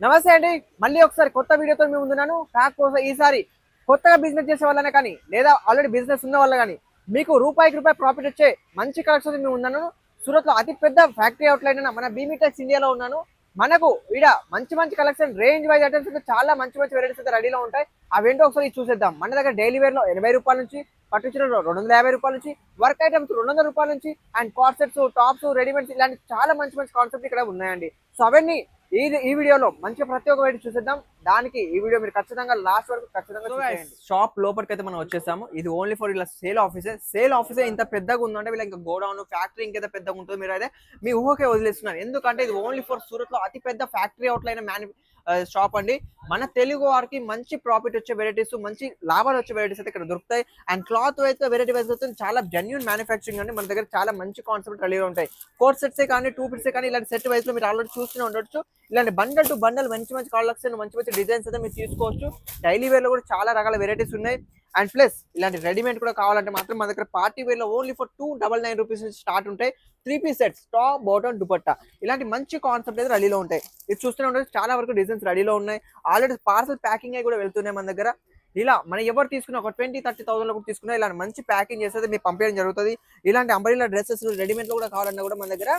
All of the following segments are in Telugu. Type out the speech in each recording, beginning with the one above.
నమస్తే అండి. మళ్ళీ ఒకసారి కొత్త వీడియోతో మీ ముందున్నాను. కాకపోతే ఈసారి కొత్తగా బిజినెస్ చేసే వాళ్ళనే కానీ లేదా ఆల్రెడీ బిజినెస్ ఉన్న వాళ్ళ కానీ మీకు రూపాయికి రూపాయి ప్రాఫిట్ వచ్చే మంచి కలెక్షన్ మీ ఉన్నాను. సూరత్ లో అతి పెద్ద ఫ్యాక్టరీ అవుట్లెట్ అయిన మన బీమీటెక్స్ ఇండియాలో ఉన్నాను. మనకు ఈడ మంచి మంచి కలెక్షన్ రేంజ్ వైజ్ ఐటమ్స్ అయితే చాలా మంచి మంచి వెరైటీస్ అయితే రెడీలో ఉంటాయి. అవేంటో ఒకసారి చూసేద్దాం. మన దగ్గర డైలీ వేర్ లో 80 రూపాయల నుంచి, పట్టు చీరలో 250 రూపాయల నుంచి, వర్క్ ఐటమ్స్ 200 రూపాయల నుంచి అండ్ కార్సెట్స్, టాప్స్, రెడీమేడ్స్ ఇలాంటి చాలా మంచి మంచి కాన్సెప్ట్ ఇక్కడ ఉన్నాయండి. సో అవన్నీ ఈ వీడియోలో మంచిగా ప్రతి ఒక్క వీడియో చూసేద్దాం. దానికి ఈ వీడియో మీరు ఖచ్చితంగా లాస్ట్ వరకు ఖచ్చితంగా చూసేయండి. షాప్ లోపలికి అయితే మనం వచ్చేసాము. ఇది ఓన్లీ ఫర్ ఇలా సేల్ ఆఫీసే ఇంత పెద్దగా ఉందంటే వీళ్ళ ఇంకా గోడౌన్ ఫ్యాక్టరీ ఇంకైతే పెద్దగా ఉంటుంది. మీరు అయితే మీ ఊహకే వదిలేస్తున్నారు. ఎందుకంటే ఇది ఓన్లీ ఫర్ సూరత్ లో అతి పెద్ద ఫ్యాక్టరీ అవుట్లైన షాప్ అండి. మన తెలుగు వారికి మంచి ప్రాఫిట్ వచ్చే వెరైటీస్, మంచి లాభాలు వచ్చే వెరైటీస్ అయితే ఇక్కడ దొరుకుతాయి. అండ్ క్లాత్ అయితే వెరైటీ వైజ్ వస్తుంది. చాలా జెన్యూన్ మ్యానుఫ్యాక్చరింగ్ అండి. మన దగ్గర చాలా మంచి కాన్సెప్ట్ రెడీగా ఉంటాయి. కోట్ సెట్సే కానీ, 2 పీసే కానీ ఇలాంటి సెట్ వైజ్ లో మీరు ఆల్రెడీ చూస్తూనే ఉండొచ్చు. ఇలాంటి బండల్ టు బండల్ మంచి మంచి కలెక్షన్, మంచి మంచి డిజైన్స్ అయితే మీరు తీసుకోవచ్చు. డైలీ వేర్ లో కూడా చాలా రకాల వెరైటీస్ ఉన్నాయి. అండ్ ప్లస్ ఇలాంటి రెడీమేడ్ కూడా కావాలంటే మాత్రం మన దగ్గర పార్టీ వేర్ లో ఓన్లీ ఫర్ 299 రూపీస్ నుంచి స్టార్ట్ ఉంటాయి. 3 piece sets, top, bottom, dupatta ఇలాంటి మంచి కాన్సెప్ట్ అయితే రెడీలో ఉంటాయి. ఇది చూస్తూనే ఉంటారు. చాలా వరకు డిజైన్స్ రెడీలో ఉన్నాయి. ఆల్రెడీ పార్సల్ ప్యాకింగ్ అయి కూడా వెళ్తున్నాయి మన దగ్గర. ఇలా మనం ఎవరు తీసుకున్నా ఒక 20-30,000 లో కూడా తీసుకున్నా ఇలాంటి మంచి ప్యాకింగ్ చేస్తే మీకు పంపించడం జరుగుతుంది. ఇలాంటి అంబ్రెల్లా డ్రెస్సెస్ రెడీమేడ్ లో కూడా కావాలన్నా కూడా మన దగ్గర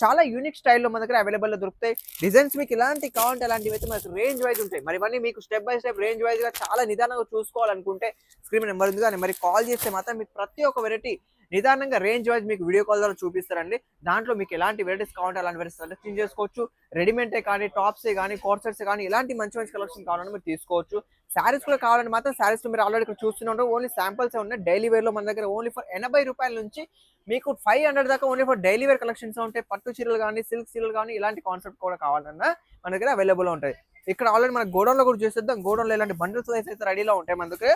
చాలా యూనిక్ స్టైల్లో మన దగ్గర అవైలబుల్ దొరుకుతాయి. డిజైన్స్ మీకు ఇలాంటి కావాలంటే అలాంటివి అయితే మనకు రేంజ్ వైజ్ ఉంటాయి. మరి ఇవన్నీ మీకు step by step range wise గా చాలా నిదానంగా చూసుకోవాలనుకుంటే స్క్రీన్ నెంబర్ ఉంది కానీ మరి కాల్ చేస్తే మాత్రం మీకు ప్రతి ఒక్క వెరైటీ నిదానంగా రేంజ్ వైజ్ మీకు వీడియో కాల్ ద్వారా చూపిస్తారండి. దాంట్లో మీకు ఎలాంటి వెరైటీస్ కావాలంటే అలాంటి వెరైటీస్ సెలెక్షన్ చేసుకోవచ్చు. రెడీమేడే కానీ, టాప్సే కానీ, కోర్సెట్స్ కానీ ఇలాంటి మంచి మంచి కలెక్షన్ కావాలని మీరు తీసుకోవచ్చు. శారీస్ కూడా కావాలంటే మాత్రం శారీస్ మీరు ఆల్రెడీ ఇక్కడ చూస్తున్నారు. ఓన్లీ శాంపుల్స్ ఉన్నాయి. డైలీ వేర్ లో మన దగ్గర ఓన్లీ ఫర్ 80 రూపాయల నుంచి మీకు 500 దాకా only for daily wear collections ఉంటాయి. పట్టు చీరలు కానీ, సిల్క్ చీరలు కానీ ఇలాంటి కాన్సెప్ట్ కూడా కావాలన్నా మన దగ్గర అవైలబుల్ ఉంటాయి. ఇక్కడ ఆల్రెడీ మన గోడౌన్ లో కూడా చూసేద్దాం. గోడౌన్ లో ఇలాంటి బండిల్స్ అయితే రెడీలో ఉంటాయి మన దగ్గర.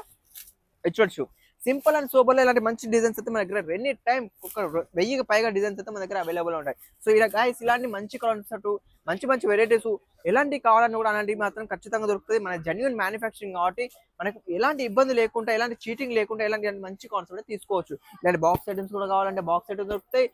ఇచ్చొచ్చు సింపుల్ అండ్ సూపర్ లో ఇలాంటి మంచి డిజైన్స్ అయితే మన దగ్గర ఎనీ టైం ఒక 1000కి పైగా డిజైన్స్ అయితే మన దగ్గర అవైలబుల్ ఉంటాయి. సో ఇలా గైస్ ఇలాంటి మంచి కాన్సెప్ట్, మంచి మంచి వెరైటీస్ ఎలాంటి కావాలని కూడా అలాంటివి మాత్రం ఖచ్చితంగా దొరుకుతుంది. మన జెన్యూన్ మ్యానుఫ్యాక్చరింగ్ కాబట్టి మనకు ఎలాంటి ఇబ్బంది లేకుండా, ఎలాంటి చీటింగ్ లేకుండా ఇలాంటి మంచి కాన్సెప్ట్ తీసుకోవచ్చు. ఇలాంటి బాక్స్ ఐటమ్స్ కూడా కావాలంటే బాక్స్ ఐటమ్స్ దొరుకుతాయి.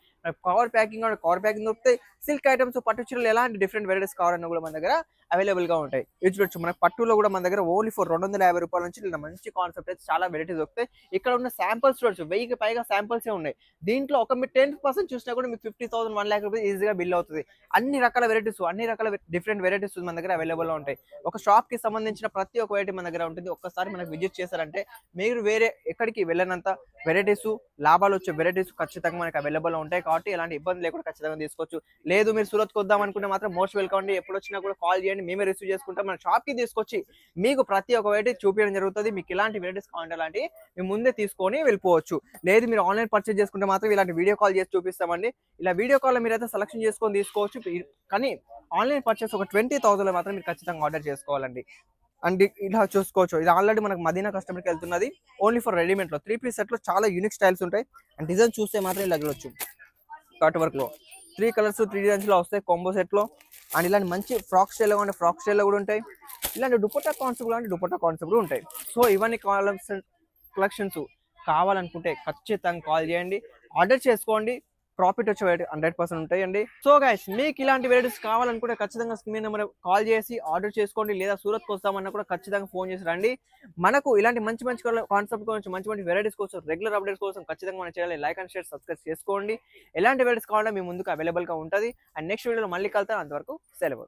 కవర్ ప్యాకింగ్ కవర్ ప్యాకింగ్ దొరుకుతాయి. సిల్క్ ఐటమ్స్, పట్టు చీరలు ఎలాంటి డిఫరెంట్ వెరైటీస్ కావాలన్నా కూడా మన దగ్గర అవైలబుల్ గా ఉంటాయి. ఇది చూడొచ్చు. మన పట్టులో కూడా మన దగ్గర ఓన్లీ ఫర్ 250 రూపాయల నుంచి ఇలా మంచి కాన్సెప్ట్ అయితే చాలా వెరైటీస్ దొరుకుతాయి. ఇక్కడ ఉన్న శాంపుల్స్ చూడొచ్చు. 1000కి పైగా శాంపుల్స్ ఉన్నాయి. దీంట్లో ఒక మీరు 10% చూసినా కూడా మీకు 50,000, 1 lakh రూపీస్ ఈజీగా బిల్ అవుతుంది. అన్ని రకాల వెరైటీస్, అన్ని రకాల డిఫరెంట్ వెరైటీస్ మన దగ్గర అవైలబుల్ గా ఉంటాయి. ఒక షాప్ కి సంబంధించిన ప్రతి ఒక్క వెరైటీ మన దగ్గర ఉంటుంది. ఒక్కసారి మనకు విజిట్ చేశారంటే మీరు వేరే ఎక్కడికి వెళ్ళినంత వెరైటీస్, లాభాలు వచ్చే వెరైటీస్ ఖచ్చితంగా మనకి అవైలబుల్ ఉంటాయి. కాబట్టి ఎలాంటి ఇబ్బంది లేకుండా ఖచ్చితంగా తీసుకోవచ్చు. లేదు మీరు సూరత్కి వద్దాం అనుకుంటే మాత్రం మోస్ట్ వెల్కమ్ అండి. ఎప్పుడు వచ్చినా కూడా కాల్ చేయండి, మేమే రిసీవ్ చేసుకుంటాం. మన షాప్ కి తీసుకొచ్చి మీకు ప్రతి ఒక్క వెరైటీ చూపించడం జరుగుతుంది. మీకు ఇలాంటి వెరైటీస్ కావాలంటే అలాంటి మేము ముందే తీసుకొని వెళ్ళిపోవచ్చు. లేదు మీరు ఆన్లైన్ పర్చేస్ చేసుకుంటే మాత్రం ఇలాంటి వీడియో కాల్ చేసి చూపిస్తామండి. ఇలా వీడియో కాల్ మీరు అయితే సెలెక్షన్ చేసుకొని తీసుకోవచ్చు. కానీ ఆన్లైన్ పర్చేస్ ఒక 20,000 మాత్రం మీరు ఖచ్చితంగా ఆర్డర్ చేసుకోవాలండి. అండ్ ఇలా చూసుకోవచ్చు. ఇది ఆల్రెడీ మనకు మదీనా కస్టమర్కి వెళ్తున్నది. ఓన్లీ ఫర్ రెడీమేడ్ లో 3 పీస్ సెట్ లో చాలా యూనిక్ స్టైల్స్ ఉంటాయి. అండ్ డిజైన్ చూస్తే మాత్రం ఇలా చూడొచ్చు. కట్ వర్క్ లో 3 కలర్స్ 3 డిజైన్స్ లో వస్తాయి కాంబో సెట్ లో. అండ్ ఇలాంటి మంచి ఫ్రాక్ స్టైల్ లో ఫ్రాక్ స్టైల్ లో కూడా ఉంటాయి. ఇలాంటి దుపట్టా కాన్సెప్ట్ లాంటి దుపట్టా కాన్సెప్ట్ కూడా ఉంటాయి. సో ఇవన్నీ కలెక్షన్స్ కావాలనుకుంటే ఖచ్చితంగా కాల్ చేయండి, ఆర్డర్ చేసుకోండి. ప్రాఫిట్ వచ్చే 100% ఉంటాయండి. సో గైస్ మీకు ఇలాంటి వెరైటీస్ కావాలనుకుంటే ఖచ్చితంగా స్క్రీన్ నెంబర్ కాల్ చేసి ఆర్డర్ చేసుకోండి. లేదా సూరత్కి వస్తామన్నా కూడా ఖచ్చితంగా ఫోన్ చేసి రండి. మనకు ఇలాంటి మంచి మంచి కాన్సెప్ట్ కోసం, మంచి మంచి వెరైటీస్ కోసం, రెగ్యులర్ అప్డేట్స్ కోసం ఖచ్చితంగా మన channel like and share, subscribe చేసుకోండి. ఎలాంటి వెరైటీస్ కావాలంటే మీ ముందుకు అవైలబుల్ గా ఉంటుంది. అండ్ నెక్స్ట్ వీడియోలో మళ్ళీ కలుతాను. అంతవరకు సెలవు.